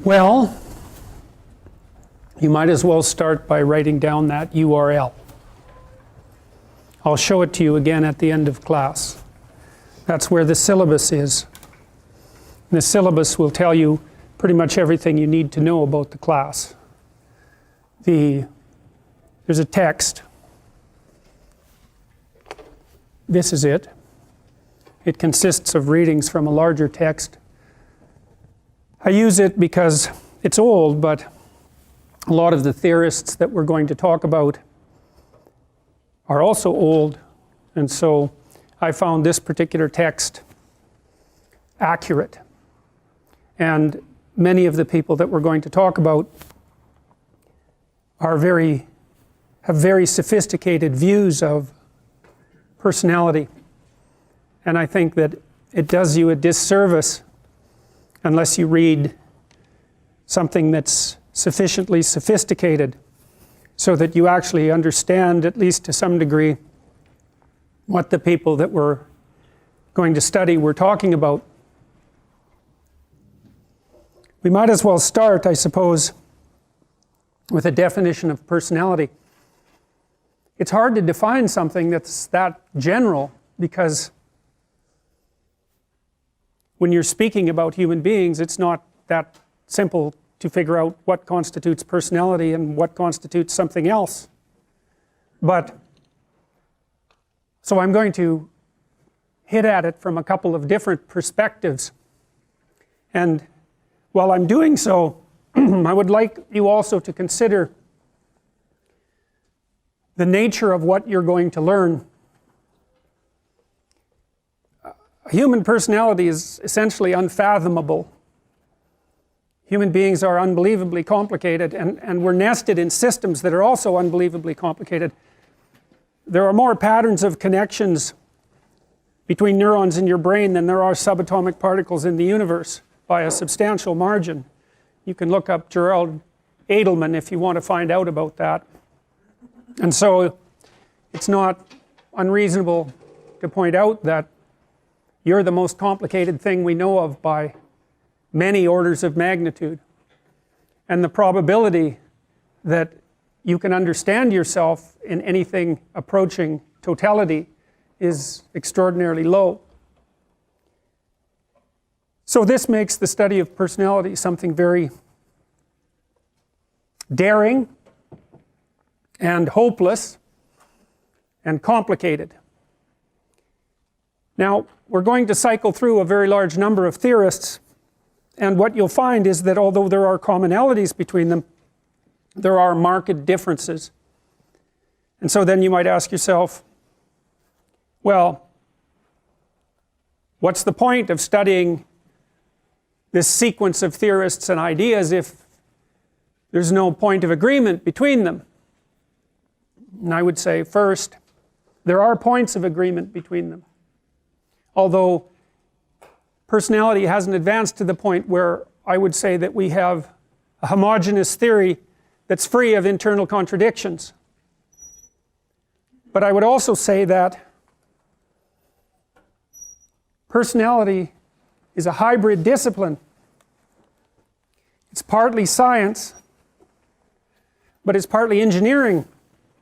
Well, you might as well start by writing down that URL. I'll show it to you again at the end of class. That's where the syllabus is. The syllabus will tell you pretty much everything you need to know about the class. There's a text. This is it. It consists of readings from a larger text. I use it because it's old, but a lot of the theorists that we're going to talk about are also old, and so I found this particular text accurate. And many of the people that we're going to talk about have very sophisticated views of personality. And I think that it does you a disservice unless you read something that's sufficiently sophisticated so that you actually understand, at least to some degree, what the people that we're going to study were talking about. We might as well start, I suppose, with a definition of personality. It's hard to define something that's that general because when you're speaking about human beings, it's not that simple to figure out what constitutes personality and what constitutes something else. So I'm going to hit at it from a couple of different perspectives. And while I'm doing so, I would like you also to consider the nature of what you're going to learn. Human personality is essentially unfathomable. Human beings are unbelievably complicated, and we're nested in systems that are also unbelievably complicated. There are more patterns of connections between neurons in your brain than there are subatomic particles in the universe by a substantial margin. You can look up Gerald Edelman if you want to find out about that. And so it's not unreasonable to point out that you're the most complicated thing we know of by many orders of magnitude. And the probability that you can understand yourself in anything approaching totality is extraordinarily low. So this makes the study of personality something very daring and hopeless and complicated. Now, we're going to cycle through a very large number of theorists, and what you'll find is that although there are commonalities between them, there are marked differences. And so then you might ask yourself, well, what's the point of studying this sequence of theorists and ideas if there's no point of agreement between them? And I would say, first, there are points of agreement between them. Although personality hasn't advanced to the point where I would say that we have a homogeneous theory that's free of internal contradictions. But I would also say that personality is a hybrid discipline. It's partly science, but it's partly engineering.